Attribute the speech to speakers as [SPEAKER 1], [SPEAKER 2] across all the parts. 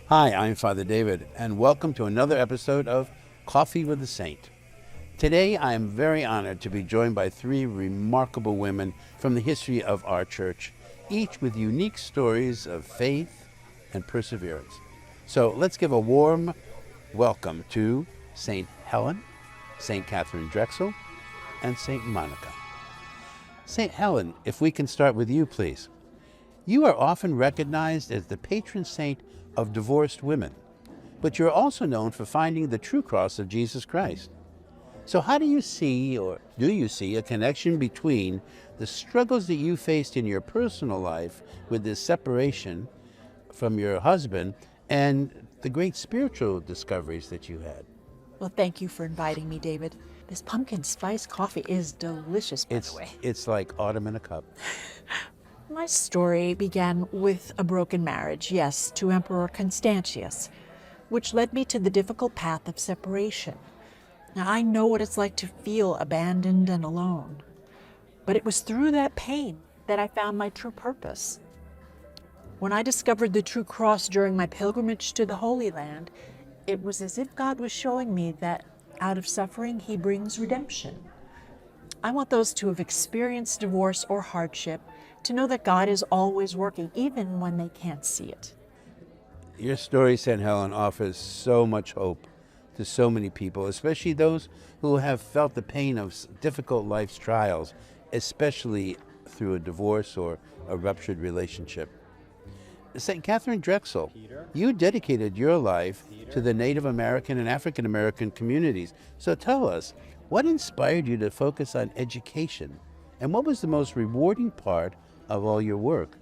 [SPEAKER 1] Hi, I'm Father David, and welcome to another episode of Coffee with a Saint. Today, I am very honored to be joined by three remarkable women from the history of our church, each with unique stories of faith and perseverance. So let's give a warm welcome to St. Helen, St. Katherine Drexel, and St. Monica. St. Helen, if we can start with you, please. You are often recognized as the patron saint of divorced women, but you're also known for finding the true cross of Jesus Christ. So how do you see, or do you see, a connection between the struggles that you faced in your personal life with this separation from your husband and the great spiritual discoveries that you had?
[SPEAKER 2] Well, thank you for inviting me, David. This pumpkin spice coffee is delicious, by the way.
[SPEAKER 1] It's like autumn in a cup.
[SPEAKER 2] My story began with a broken marriage, yes, to Emperor Constantius, which led me to the difficult path of separation. Now, I know what it's like to feel abandoned and alone, but it was through that pain that I found my true purpose. When I discovered the true cross during my pilgrimage to the Holy Land, it was as if God was showing me that out of suffering, He brings redemption. I want those who have experienced divorce or hardship to know that God is always working, even when they can't see it.
[SPEAKER 1] Your story, St. Helen, offers so much hope to so many people, especially those who have felt the pain of difficult life's trials, especially through a divorce or a ruptured relationship. St. Katherine Drexel, you dedicated your life to the Native American and African American communities. So tell us, what inspired you to focus on education? And what was the most rewarding part of all your work?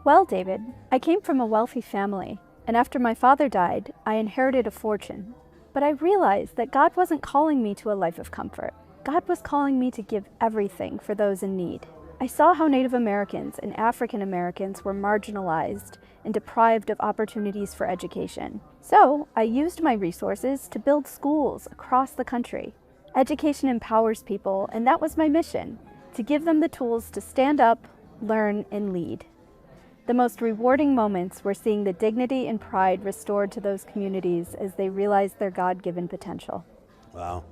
[SPEAKER 3] Well, David, I came from a wealthy family, and after my father died, I inherited a fortune. But I realized that God wasn't calling me to a life of comfort. God was calling me to give everything for those in need. I saw how Native Americans and African Americans were marginalized and deprived of opportunities for education. So I used my resources to build schools across the country. Education empowers people, and that was my mission, to give them the tools to stand up, learn, and lead. The most rewarding moments were seeing the dignity and pride restored to those communities as they realized their God-given potential.
[SPEAKER 1] Wow.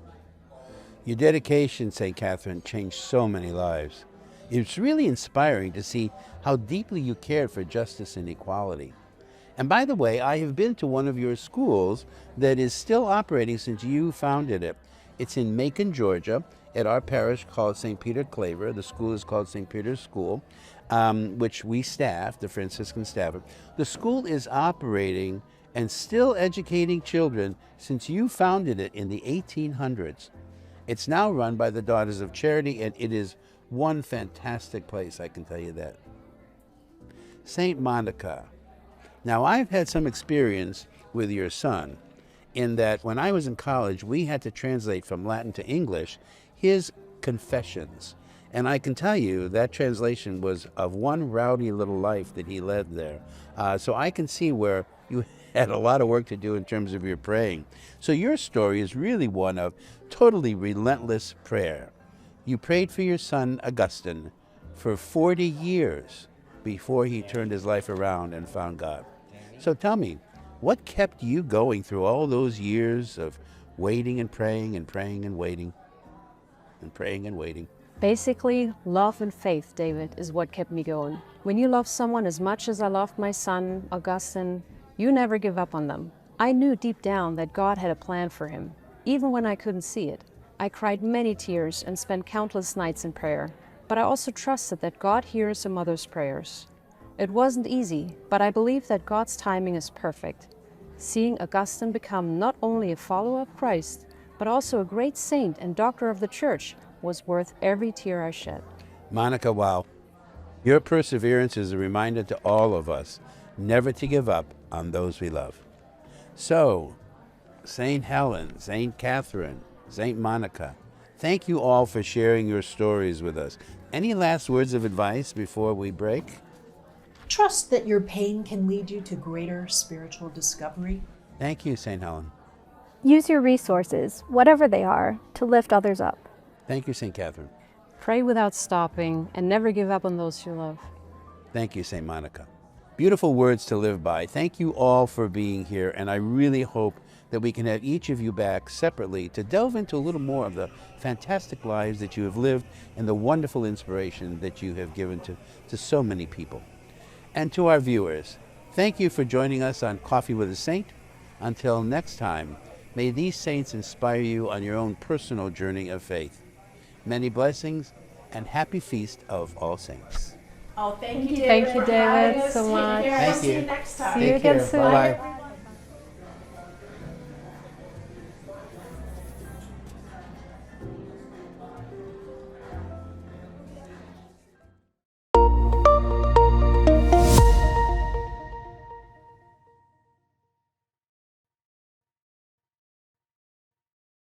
[SPEAKER 1] Your dedication, St. Katherine, changed so many lives. It's really inspiring to see how deeply you cared for justice and equality. And by the way, I have been to one of your schools that is still operating since you founded it. It's in Macon, Georgia, at our parish called St. Peter Claver. The school is called St. Peter's School, which we staff, the Franciscan staff. The school is operating and still educating children since you founded it in the 1800s. It's now run by the Daughters of Charity, and it is one fantastic place, I can tell you that. St. Monica. Now, I've had some experience with your son in that when I was in college, we had to translate from Latin to English his confessions. And I can tell you that translation was of one rowdy little life that he led there. So I can see where you had a lot of work to do in terms of your praying. So your story is really one of totally relentless prayer. You prayed for your son, Augustine, for 40 years before he turned his life around and found God. So tell me, what kept you going through all those years of waiting and praying and praying and waiting and praying and waiting?
[SPEAKER 4] Basically, love and faith, David, is what kept me going. When you love someone as much as I loved my son, Augustine, you never give up on them. I knew deep down that God had a plan for him, even when I couldn't see it. I cried many tears and spent countless nights in prayer, but I also trusted that God hears a mother's prayers. It wasn't easy, but I believe that God's timing is perfect. Seeing Augustine become not only a follower of Christ, but also a great saint and doctor of the church was worth every tear I shed.
[SPEAKER 1] Monica, wow. Your perseverance is a reminder to all of us never to give up on those we love. So, St. Helen, St. Katherine, St. Monica, thank you all for sharing your stories with us. Any last words of advice before we break?
[SPEAKER 2] Trust that your pain can lead you to greater spiritual discovery.
[SPEAKER 1] Thank you, St. Helen.
[SPEAKER 3] Use your resources, whatever they are, to lift others up.
[SPEAKER 1] Thank you, St. Katherine.
[SPEAKER 4] Pray without stopping and never give up on those you love.
[SPEAKER 1] Thank you, St. Monica. Beautiful words to live by. Thank you all for being here, and I really hope that we can have each of you back separately to delve into a little more of the fantastic lives that you have lived and the wonderful inspiration that you have given to so many people. And to our viewers, thank you for joining us on Coffee with a Saint. Until next time, may these saints inspire you on your own personal journey of faith. Many blessings and happy feast of all saints.
[SPEAKER 2] Oh, thank you,
[SPEAKER 4] Thank you,
[SPEAKER 2] for having
[SPEAKER 4] David,
[SPEAKER 2] us.
[SPEAKER 4] so
[SPEAKER 2] Take
[SPEAKER 4] much.
[SPEAKER 2] care.
[SPEAKER 1] Thank
[SPEAKER 2] See
[SPEAKER 1] you.
[SPEAKER 2] you next time.
[SPEAKER 3] See you
[SPEAKER 1] Take
[SPEAKER 3] again
[SPEAKER 1] care.
[SPEAKER 3] soon.
[SPEAKER 1] Bye-bye.